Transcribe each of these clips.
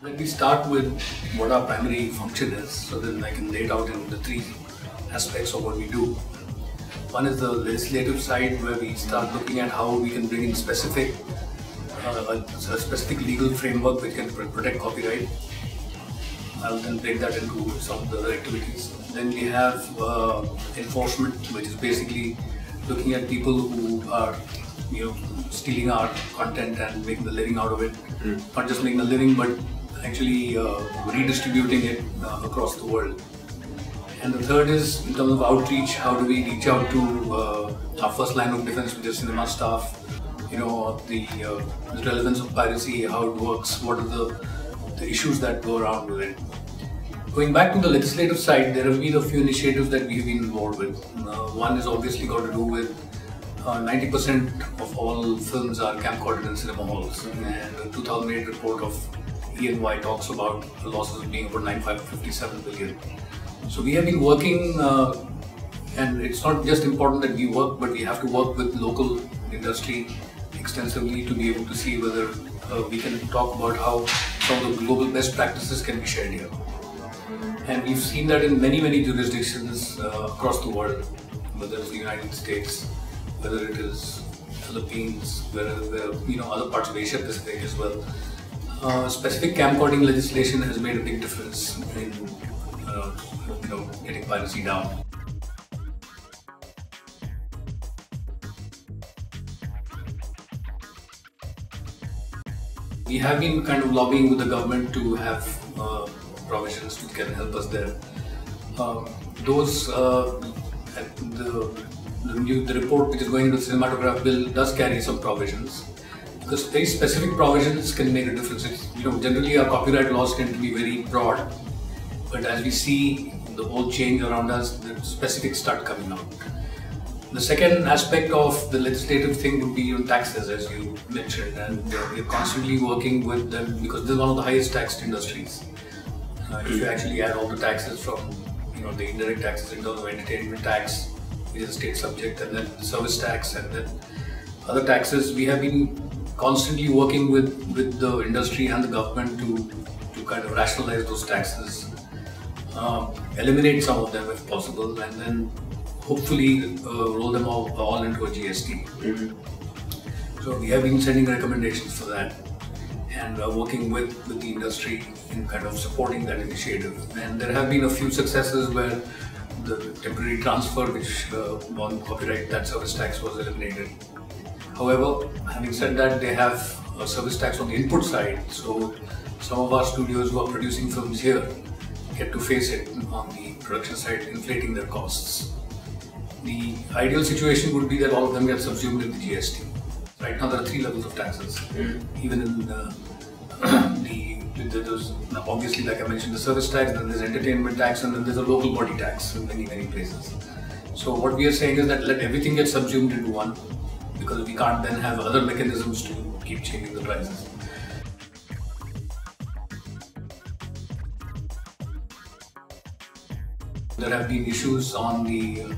Let me start with what our primary function is, so then I can lay it out in the three aspects of what we do. One is the legislative side, where we start looking at how we can bring in a specific legal framework which can protect copyright. I'll then break that into some of the other activities. Then we have enforcement, which is basically looking at people who are, stealing our content and making a living out of it. Not just making a living, but actually redistributing it across the world. And the third is, in terms of outreach, how do we reach out to our first line of defense, which is cinema staff, the relevance of piracy, how it works, what are the issues that go around with it. Going back to the legislative side, there have been a few initiatives that we've been involved with. One is obviously got to do with 90% of all films are camcorded in cinema halls, and the 2008 report of E&Y talks about the losses being about 95-57 billion. So we have been working, and it's not just important that we work, but we have to work with local industry extensively to be able to see whether we can talk about how some of the global best practices can be shared here. And we've seen that in many jurisdictions across the world, whether it's the United States, whether it is Philippines, whether other parts of Asia Pacific as well. Specific camcording legislation has made a big difference in getting piracy down. We have been kind of lobbying with the government to have provisions which can help us there. The report which is going into the cinematograph bill does carry some provisions, because very specific provisions can make a difference. Generally our copyright laws tend to be very broad, but as we see the whole change around us, the specifics start coming out. The second aspect of the legislative thing would be on taxes, as you mentioned, and we're constantly working with them because this is one of the highest taxed industries. If you actually add all the taxes from the indirect taxes in terms of entertainment tax, which is a state subject, and then service tax, and then other taxes, we have been constantly working with the industry and the government to kind of rationalize those taxes, eliminate some of them if possible, and then hopefully roll them all into a GST. So we have been sending recommendations for that, and working with the industry in kind of supporting that initiative. And there have been a few successes where the temporary transfer, which on copyright, that service tax was eliminated. However, having said that, they have a service tax on the input side, so some of our studios who are producing films here get to face it on the production side, inflating their costs. The ideal situation would be that all of them get subsumed in the GST. Right now there are 3 levels of taxes. Even in there's obviously, like I mentioned, the service tax, then there's entertainment tax, and then there's a local body tax in many places. So what we are saying is that let everything get subsumed into one, because we can't then have other mechanisms to keep changing the prices. There have been issues on the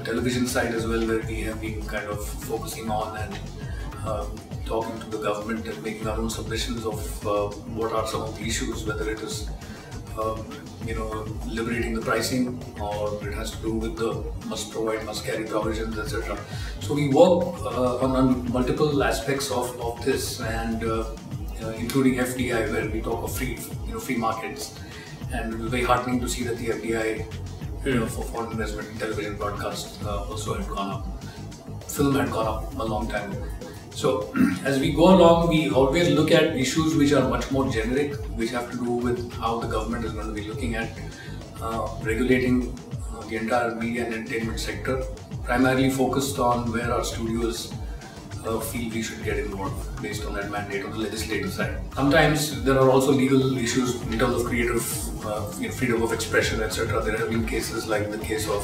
television side as well, where we have been kind of focusing on and talking to the government and making our own submissions of what are some of the issues, whether it is liberating the pricing, or it has to do with the must provide, must carry provisions, etc. So we work on multiple aspects of this, and including FDI, where we talk of free markets. And it was very heartening to see that the FDI for foreign investment in television broadcast also had gone up. Film had gone up a long time ago. So as we go along, we always look at issues which are much more generic, which have to do with how the government is going to be looking at regulating the entire media and entertainment sector, primarily focused on where our studios feel we should get involved based on that mandate on the legislative side. Sometimes there are also legal issues in terms of creative freedom of expression, etc. There have been cases like the case of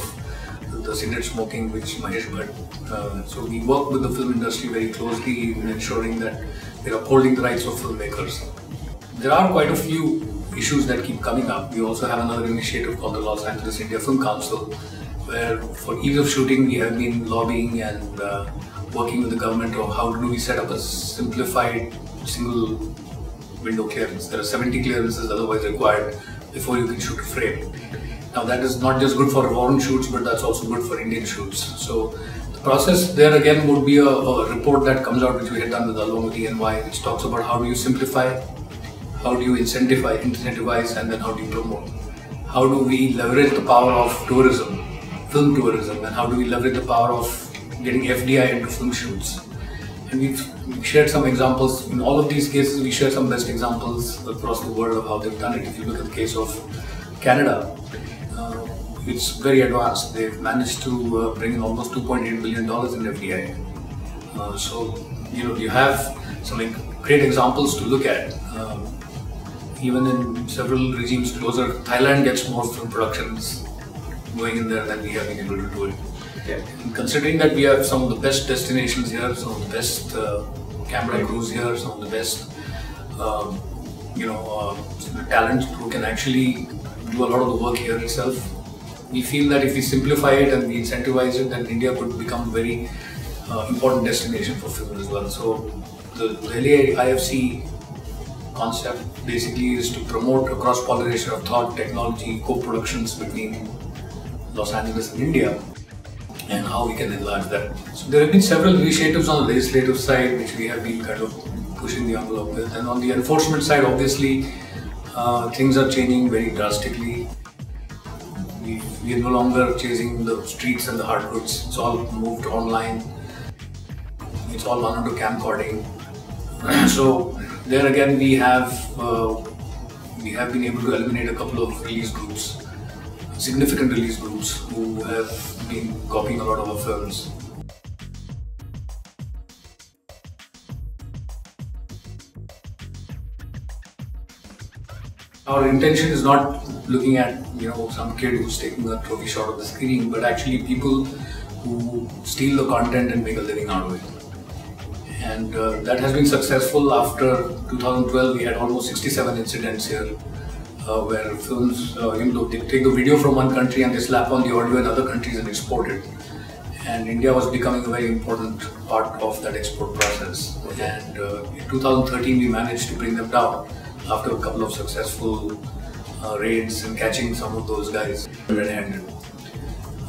the cigarette smoking, which Mahesh Bhatt. So we work with the film industry very closely in ensuring that we're upholding the rights of filmmakers. There are quite a few issues that keep coming up. We also have another initiative called the Los Angeles India Film Council, where for ease of shooting we have been lobbying and working with the government on how do we set up a simplified single window clearance. There are 70 clearances otherwise required before you can shoot a frame. Now that is not just good for foreign shoots, but that's also good for Indian shoots. So the process there again would be a report that comes out, which we had done along with ENY, which talks about how do you simplify, how do you incentivize, and then how do you promote. How do we leverage the power of tourism, film tourism, and how do we leverage the power of getting FDI into film shoots. And we've shared some examples. In all of these cases, we share some best examples across the world of how they've done it. If you look at the case of Canada, it's very advanced. They've managed to bring in almost $2.8 billion in FDI. So, you have some great examples to look at. Even in several regimes closer, Thailand gets more film productions going in there than we have been able to do it. Yeah. And considering that we have some of the best destinations here, some of the best camera crews here, some of the best talent who can actually do a lot of the work here itself, we feel that if we simplify it and we incentivize it, then India could become a very important destination for film as well. So the LA IFC concept basically is to promote a cross-pollination of thought, technology, co-productions between Los Angeles and India, and how we can enlarge that. So there have been several initiatives on the legislative side which we have been kind of pushing the envelope with, and on the enforcement side, obviously, things are changing very drastically. We are no longer chasing the streets and the hard goods. It's all moved online. It's all done under camcording. So there again, we have been able to eliminate a couple of release groups, significant release groups, who have been copying a lot of our films. Our intention is not looking at some kid who's taking a trophy shot of the screen, but actually people who steal the content and make a living out of it. And that has been successful. After 2012, we had almost 67 incidents here where films, they take the video from one country and they slap on the audio in other countries and export it. And India was becoming a very important part of that export process. And in 2013, we managed to bring them down after a couple of successful raids and catching some of those guys red-handed.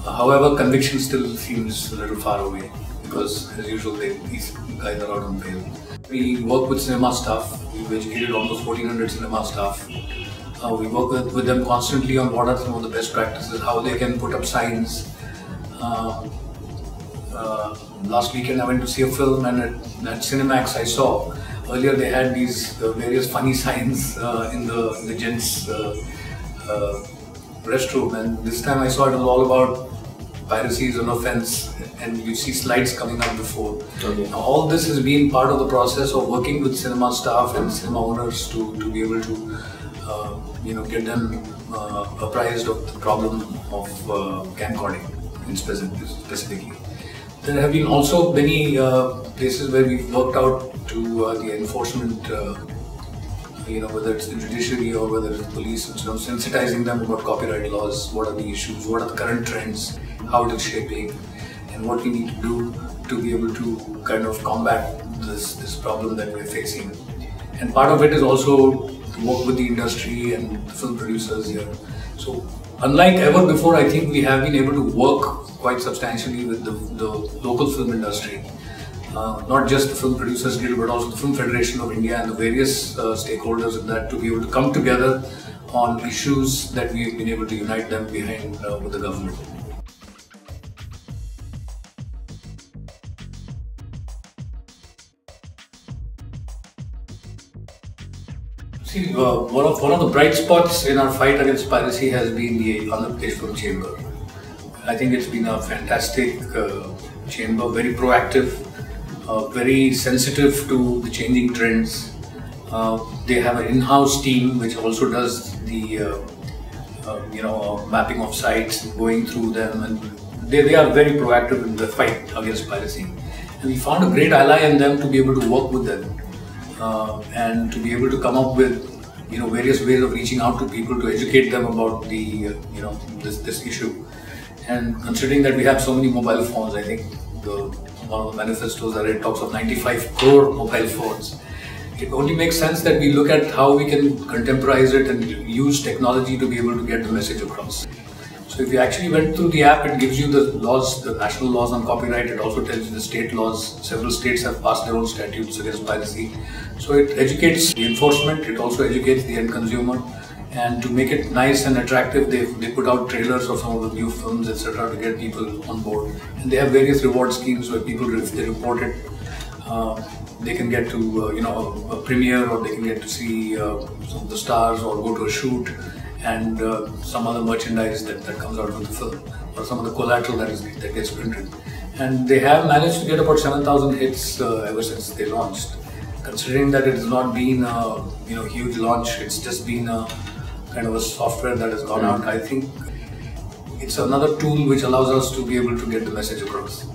However, conviction still seems a little far away because, as usual, these guys are out on bail. We work with cinema staff. We've educated almost 1,400 cinema staff. We work with them constantly on what are some of the best practices, how they can put up signs. Last weekend I went to see a film, and at Cinemax I saw earlier they had these various funny signs in the gents' restroom, and this time I saw it was all about piracy is an offence, and you see slides coming up before. Okay. Now, all this has been part of the process of working with cinema staff and cinema owners to be able to get them apprised of the problem of camcording specifically. There have been also many places where we've worked out to the enforcement, whether it's the judiciary or whether it's the police, sensitizing them about copyright laws, what are the issues, what are the current trends, how it is shaping, and what we need to do to be able to kind of combat this problem that we're facing. And part of it is also to work with the industry and the film producers here. So unlike ever before, I think we have been able to work quite substantially with the local film industry. Not just the Film Producers Guild, but also the Film Federation of India and the various stakeholders in that, to be able to come together on issues that we've been able to unite them behind with the government. See, one of the bright spots in our fight against piracy has been the Andhra Pradesh Film Chamber. I think it's been a fantastic chamber, very proactive, very sensitive to the changing trends. They have an in-house team which also does the mapping of sites, going through them, and they are very proactive in the fight against piracy. And we found a great ally in them to be able to work with them and to be able to come up with various ways of reaching out to people to educate them about the this issue. And considering that we have so many mobile phones, I think one of the manifestos that it talks of 95 crore mobile phones. It only makes sense that we look at how we can contemporize it and use technology to be able to get the message across. So if you actually went through the app, it gives you the laws, the national laws on copyright. It also tells you the state laws. Several states have passed their own statutes against piracy. So it educates the enforcement, it also educates the end consumer. And to make it nice and attractive, they put out trailers of some of the new films, etc., to get people on board. And they have various reward schemes where people, if they report it, they can get to a premiere, or they can get to see some of the stars, or go to a shoot, and some other merchandise that comes out of the film, or some of the collateral that gets printed. And they have managed to get about 7,000 hits ever since they launched. Considering that it has not been a huge launch, it's just been a kind of a software that has gone out. I think it's another tool which allows us to be able to get the message across.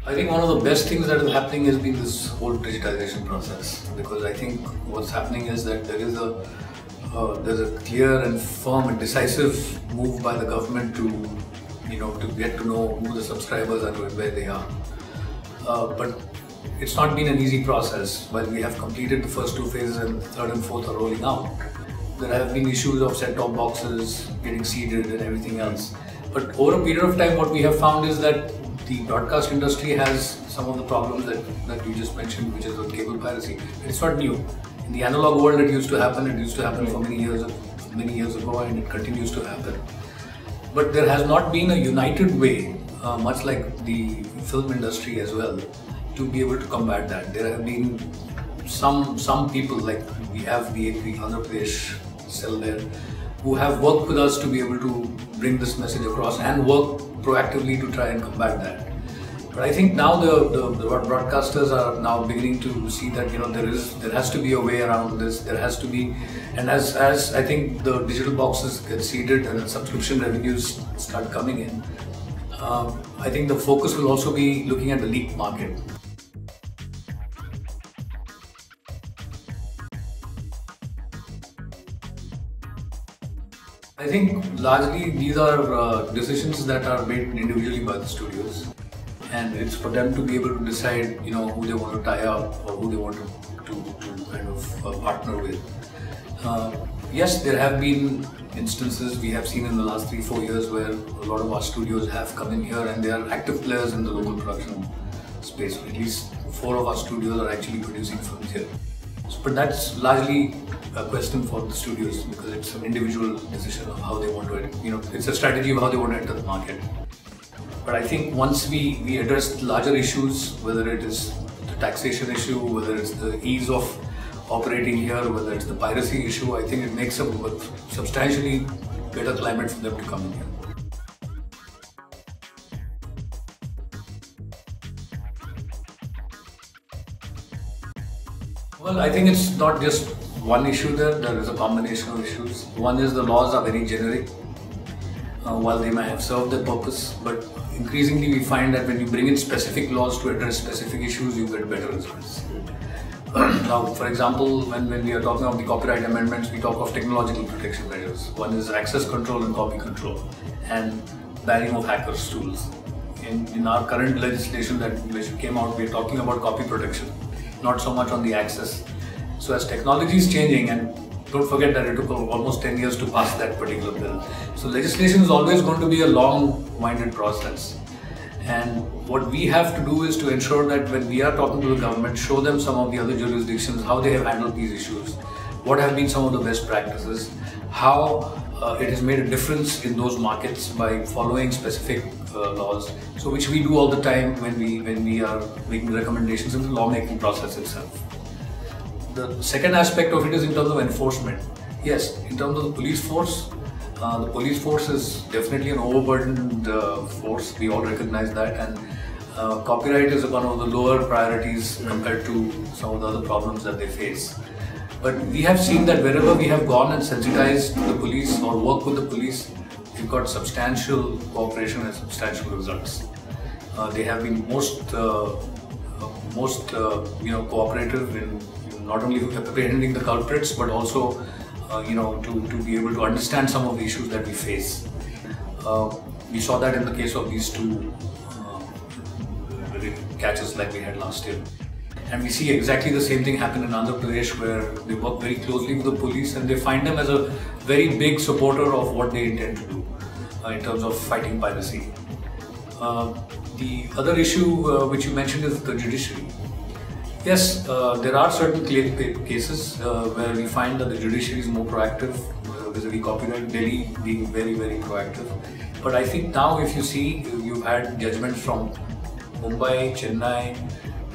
I think one of the best things that is happening has been this whole digitization process, because I think what's happening is that there's a clear and firm and decisive move by the government to get to know who the subscribers are and where they are. But it's not been an easy process. While we have completed the first two phases and third and fourth are rolling out, there have been issues of set-top boxes getting seeded and everything else. But over a period of time, what we have found is that the broadcast industry has some of the problems that you just mentioned, which is with cable piracy. It's not new. In the analog world, it used to happen. It used to happen for many years ago, and it continues to happen. But there has not been a united way, much like the film industry as well, to be able to combat that. There have been some people, like we have the Andhra Pradesh cell there, who have worked with us to be able to bring this message across and work proactively to try and combat that. But I think now the broadcasters are now beginning to see that there has to be a way around this. There has to be, and as I think the digital boxes get seeded and subscription revenues start coming in, I think the focus will also be looking at the leak market. I think largely these are decisions that are made individually by the studios, and it's for them to be able to decide who they want to tie up or who they want to kind of partner with. Yes, there have been instances we have seen in the last 3-4 years where a lot of our studios have come in here and they are active players in the local production space. At least 4 of our studios are actually producing films here. But that's largely a question for the studios, because it's an individual decision of how they want to, it's a strategy of how they want to enter the market. But I think once we address larger issues, whether it is the taxation issue, whether it's the ease of operating here, whether it's the piracy issue, I think it makes a substantially better climate for them to come in here. Well, I think it's not just one issue there is a combination of issues. One is the laws are very generic, while they may have served their purpose, but increasingly we find that when you bring in specific laws to address specific issues, you get better results. Now, for example, when we are talking of the copyright amendments, we talk of technological protection measures. One is access control and copy control, and banning of hackers' tools. In our current legislation which came out, we are talking about copy protection, not so much on the access. So as technology is changing, and don't forget that it took almost 10 years to pass that particular bill. So legislation is always going to be a long-winded process. And what we have to do is to ensure that when we are talking to the government, show them some of the other jurisdictions, how they have handled these issues, what have been some of the best practices, how it has made a difference in those markets by following specific laws. So which we do all the time when we are making recommendations in the lawmaking process itself. The second aspect of it is in terms of enforcement. Yes, in terms of the police force is definitely an overburdened force. We all recognize that, and copyright is one of the lower priorities compared to some of the other problems that they face. But we have seen that wherever we have gone and sensitized the police or worked with the police, we've got substantial cooperation and substantial results. They have been most cooperative in not only apprehending the culprits, but also to be able to understand some of the issues that we face. We saw that in the case of these two catches like we had last year. And we see exactly the same thing happen in Andhra Pradesh, where they work very closely with the police and they find them as a very big supporter of what they intend to do in terms of fighting piracy. The other issue which you mentioned is the judiciary. Yes, there are certain cases where we find that the judiciary is more proactive vis-a-vis copyright, Delhi being very, very proactive. But I think now if you see, you've had judgments from Mumbai, Chennai,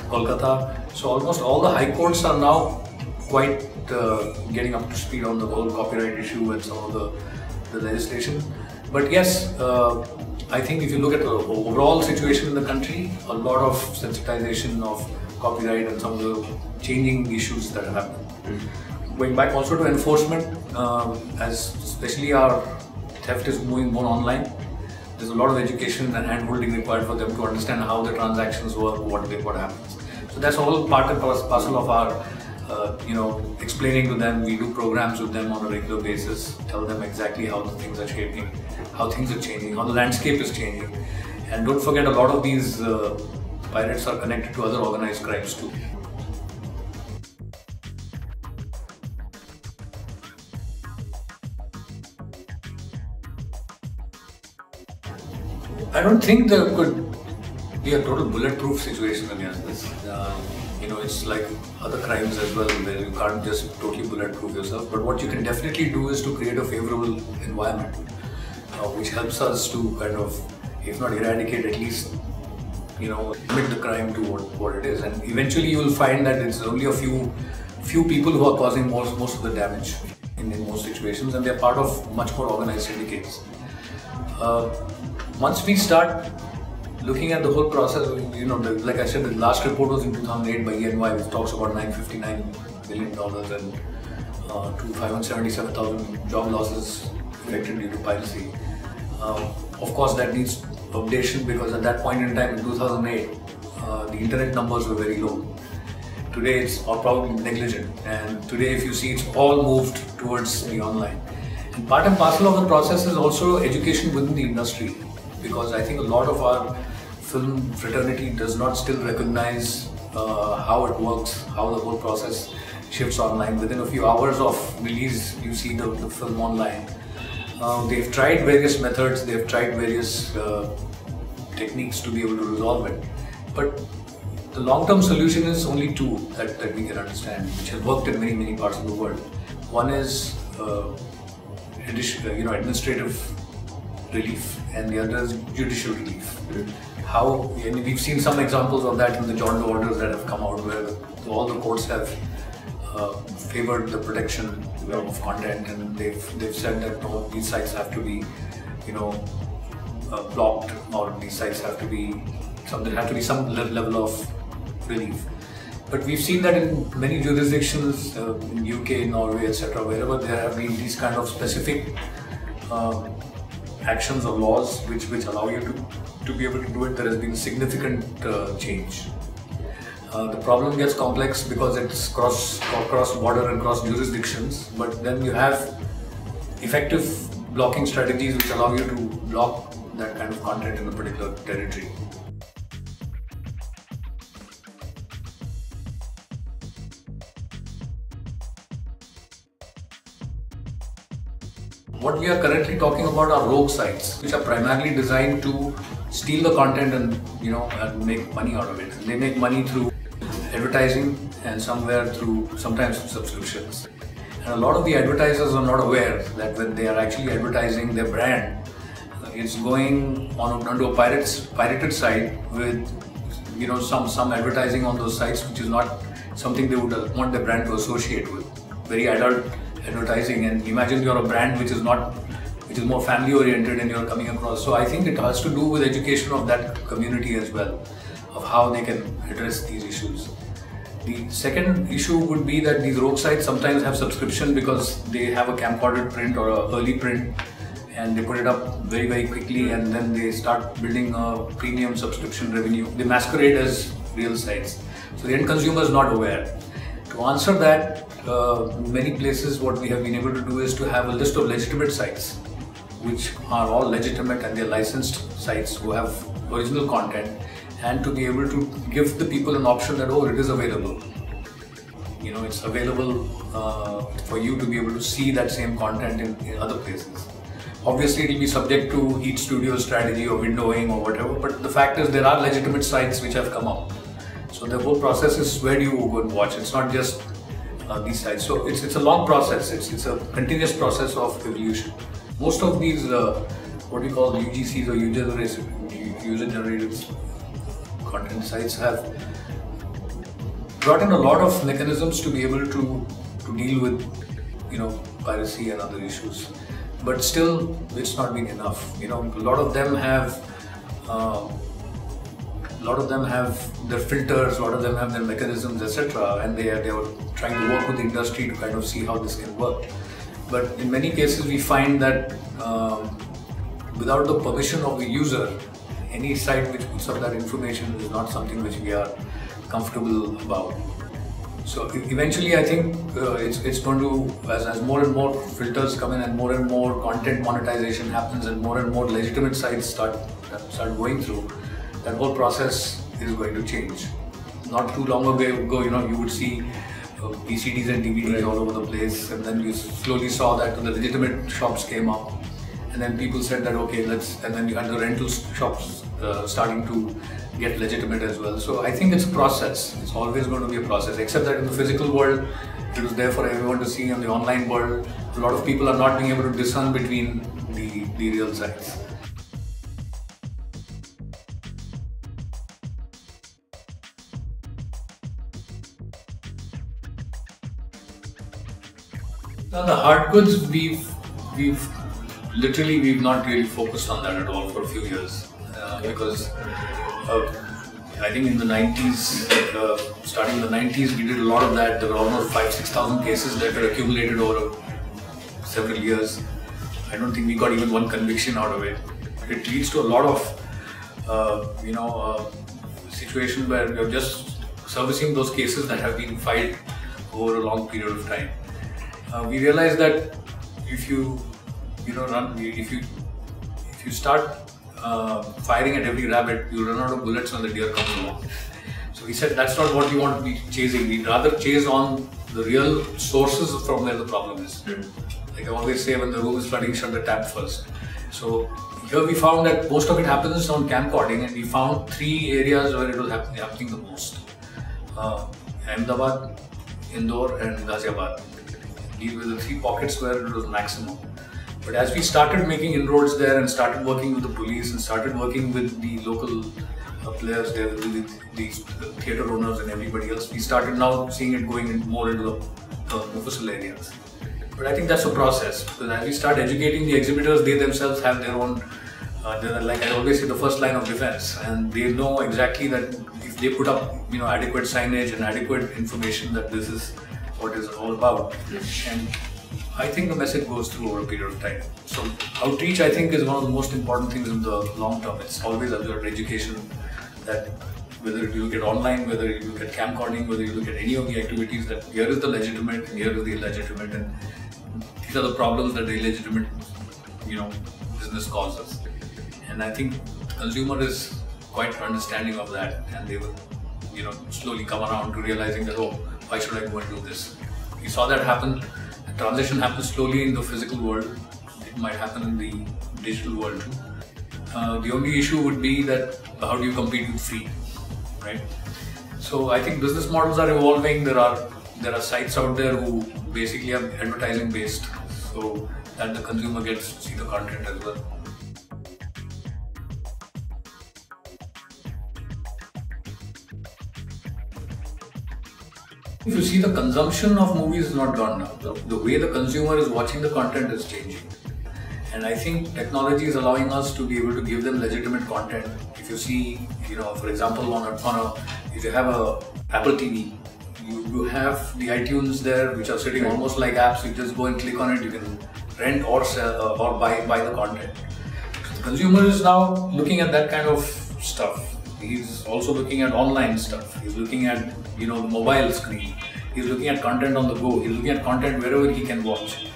Kolkata, so almost all the high courts are now quite getting up to speed on the whole copyright issue and some of the legislation. But yes, I think if you look at the overall situation in the country, a lot of sensitization of copyright and some of the changing issues that have happened. Going back also to enforcement, as especially our theft is moving more online, there's a lot of education and hand-holding required for them to understand how the transactions work, what happens. So that's all part and parcel of our, explaining to them. We do programs with them on a regular basis, tell them exactly how the things are shaping, how things are changing, how the landscape is changing. And don't forget, a lot of these pirates are connected to other organized crimes too. I don't think there could be a total bulletproof situation against this. It's like other crimes as well, where you can't just totally bulletproof yourself. But what you can definitely do is to create a favorable environment, which helps us to kind of, if not eradicate, at least, limit the crime to what it is. And eventually you will find that it's only a few people who are causing most of the damage in most situations, and they're part of much more organized syndicates. Once we start looking at the whole process, like I said, the last report was in 2008 by ENY, which talks about $959 billion and to 577,000 job losses affected due to piracy. Of course, that needs updation, because at that point in time in 2008, the internet numbers were very low. Today it's probably negligent, and today if you see, it's all moved towards the online. And part and parcel of the process is also education within the industry, because I think a lot of our film fraternity does not still recognize how it works, how the whole process shifts online. Within a few hours of release, you see the film online. They've tried various methods, they've tried various techniques to be able to resolve it. But the long-term solution is only two that we can understand, which have worked in many parts of the world. One is administrative relief, and the other is judicial relief. We've seen some examples of that in the John Doe orders that have come out, where all the courts have favored the protection of content, and they've said that no, these sites have to be blocked, or these sites have to be there have to be some level of relief. But we've seen that in many jurisdictions, in UK, Norway, etc., wherever there have been these kind of specific actions or laws which allow you to be able to do it, there has been significant change. The problem gets complex because it's cross border and cross jurisdictions, but then you have effective blocking strategies which allow you to block that kind of content in a particular territory. What we are currently talking about are rogue sites, which are primarily designed to steal the content and and make money out of it. They make money through advertising and sometimes subscriptions. And a lot of the advertisers are not aware that when they are actually advertising their brand, it's going onto a pirated site with some advertising on those sites which is not something they would want their brand to associate with. Very adult advertising, and imagine you're a brand which is more family oriented and you're coming across. So I think it has to do with education of that community as well, of how they can address these issues. The second issue would be that these rogue sites sometimes have subscription because they have a camcorded print or a early print, and they put it up very quickly, and then they start building a premium subscription revenue. They masquerade as real sites, so the end consumer is not aware. To answer that, many places what we have been able to do is to have a list of legitimate sites which are all legitimate and they're licensed sites who have original content, and to be able to give the people an option that, oh, it is available. You know, it's available for you to be able to see that same content in other places. Obviously, it will be subject to each studio's strategy or windowing or whatever, but the fact is there are legitimate sites which have come up. So the whole process is, where do you go and watch? It's not just these sites. So it's a long process. It's a continuous process of evolution. Most of these, what we call UGCs or user-generated content sites have brought in a lot of mechanisms to be able to deal with, you know, piracy and other issues. But still, it's not been enough. You know, a lot of them have their filters, a lot of them have their mechanisms, etc. And they are trying to work with the industry to kind of see how this can work. But in many cases, we find that without the permission of the user, any site which puts up that information is not something which we are comfortable about. So eventually, I think it's going to, as more and more filters come in and more content monetization happens and more legitimate sites start going through, that whole process is going to change. Not too long ago, you know, you would see VCDs and DVDs all over the place, and then you slowly saw that the legitimate shops came up, and then people said that, okay, and then you had the rental shops starting to get legitimate as well. So I think it's a process. It's always going to be a process, except that in the physical world, it was there for everyone to see. On the online world, a lot of people are not being able to discern between the real sites. Now the hard goods, we've not really focused on that at all for a few years, because I think in the 90s, starting in the 90s, we did a lot of that. There were almost 5,000-6,000 cases that were accumulated over several years. I don't think we got even one conviction out of it. It leads to a lot of situations where you're just servicing those cases that have been filed over a long period of time. We realized that if you start firing at every rabbit, you run out of bullets when the deer comes along. So we said that's not what we want to be chasing. We'd rather chase on the real sources from where the problem is. Like I always say, when the room is flooding, shut the tap first. So here we found that most of it happens on camcording, and we found 3 areas where it was happening the most: Ahmedabad, Indore, and Ghaziabad. These were the 3 pockets where it was maximum. But as we started making inroads there and started working with the police and started working with the local players there, with these theatre owners and everybody else, we started now seeing it going more into the official areas. But I think that's a process, because as we start educating the exhibitors, they themselves have their own, like I always say, the first line of defense, and they know exactly that if they put up, you know, adequate signage and adequate information that this is what it's all about. And I think the message goes through over a period of time. So outreach, I think, is one of the most important things in the long term. It's always about education, that whether you look at online, whether you look at camcording, whether you look at any of the activities, that here is the legitimate and here is the illegitimate, and these are the problems that the illegitimate, you know, business causes. And I think the consumer is quite understanding of that, and they will, you know, slowly come around to realizing that, oh, why should I go and do this? We saw that happen. The transition happens slowly in the physical world. It might happen in the digital world too. The only issue would be that how do you compete with free, right? So I think business models are evolving. There are sites out there who basically are advertising based, so that the consumer gets to see the content as well. If you see, the consumption of movies is not gone now. The way the consumer is watching the content is changing. And I think technology is allowing us to be able to give them legitimate content. If you see, you know, for example, if you have a Apple TV, you have the iTunes there, which are sitting almost like apps. You just go and click on it. You can rent or sell or buy the content. The consumer is now looking at that kind of stuff. He's also looking at online stuff. He's looking at, you know, the mobile screen. He's looking at content on the go. He's looking at content wherever he can watch.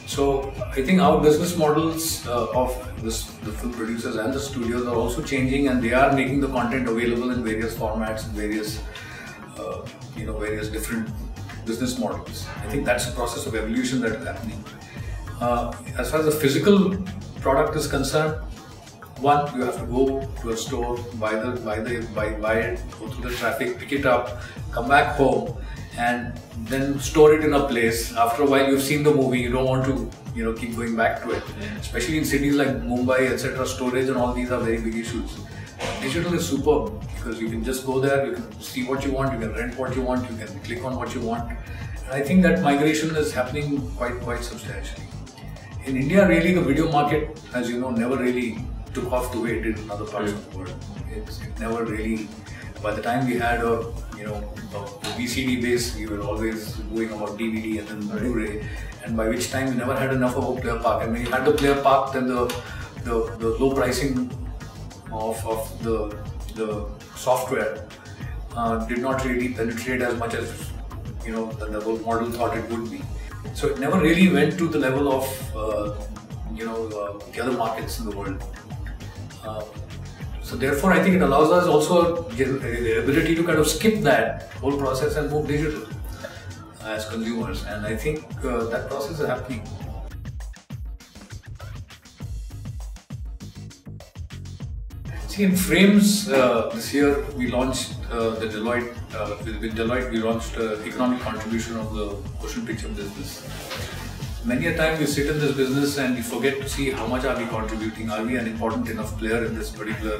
So I think our business models of the film producers and the studios are also changing, and they are making the content available in various formats and various various different business models. I think that's a process of evolution that is happening. As far as the physical product is concerned, one, you have to go to a store, buy it, go through the traffic, pick it up, come back home, and then store it in a place. After a while, you've seen the movie, you don't want to keep going back to it. Especially in cities like Mumbai, etc., storage and all these are very big issues. Digital is superb because you can just go there, you can see what you want, you can rent what you want, you can click on what you want. And I think that migration is happening quite substantially. In India, really, the video market, as you know, never really took off the way it did in other parts of the world. It never really. By the time we had a VCD base, we were always going about DVD and then Blu-ray, and by which time we never had enough of a player park. And when you had the player park, then the low pricing of the software did not really penetrate as much as the whole model thought it would be. So it never really went to the level of the other markets in the world. So therefore, I think it allows us also the ability to kind of skip that whole process and move digital as consumers. And I think that process is happening. See, in frames, this year we launched the Deloitte, with Deloitte we launched economic contribution of the motion picture business. Many a time we sit in this business and we forget to see how much are we contributing, are we an important enough player in this particular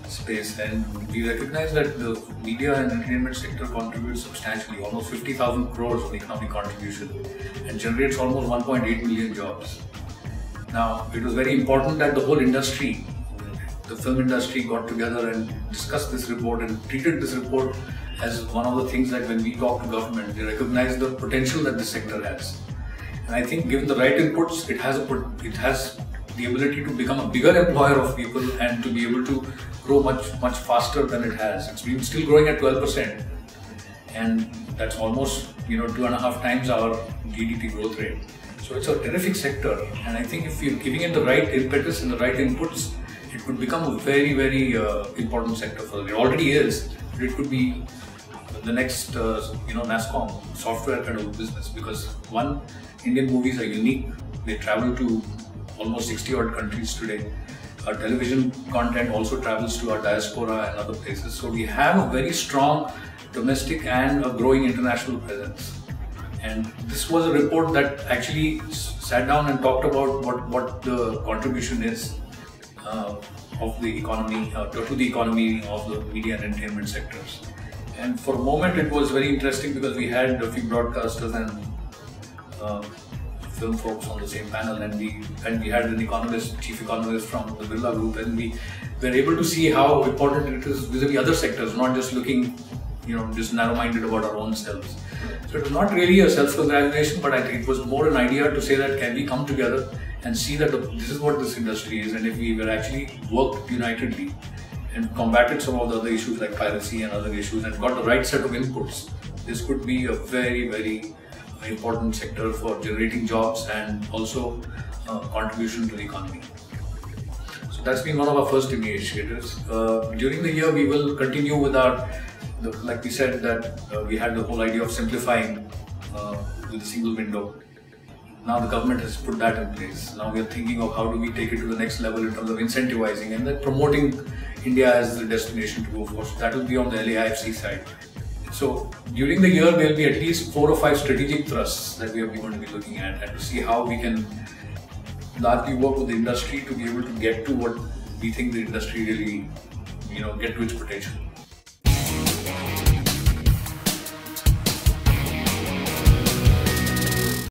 space, and we recognize that the media and entertainment sector contributes substantially, almost 50,000 crores of economic contribution, and generates almost 1.8 million jobs. Now, it was very important that the whole industry, the film industry, got together and discussed this report and treated this report as one of the things that when we talk to government, they recognize the potential that this sector has. And I think given the right inputs, it has the ability to become a bigger employer of people and to be able to grow much faster than it has. It's been still growing at 12%, and that's almost 2.5 times our GDP growth rate. So it's a terrific sector, and I think if you're giving it the right impetus and the right inputs, it could become a very important sector for us. It already is, but it could be the next NASCOM software kind of business, because one, Indian movies are unique. They travel to almost 60 odd countries today. Our television content also travels to our diaspora and other places. So we have a very strong domestic and a growing international presence. And this was a report that actually sat down and talked about what the contribution is of the economy, to the economy of the media and entertainment sectors. And for a moment it was very interesting because we had a few broadcasters and film folks on the same panel, and we had an economist, chief economist from the Birla Group, and we were able to see how important it is vis-a-vis other sectors, not just looking, just narrow-minded about our own selves. So it was not really a self-congratulation, but I think it was more an idea to say that can we come together and see that this is what this industry is, and if we were actually worked unitedly and combated some of the other issues like piracy and other issues and got the right set of inputs, this could be a very important sector for generating jobs and also contribution to the economy. So that's been one of our first initiatives. During the year, we will continue with our, like we said, that we had the whole idea of simplifying with a single window. Now the government has put that in place. Now we are thinking of how do we take it to the next level in terms of incentivizing and then promoting India as the destination to go for. So that will be on the LAIFC side. So during the year, there will be at least 4 or 5 strategic thrusts that we are going to be looking at, and to see how we can largely work with the industry to be able to get to what we think the industry really, get to its potential.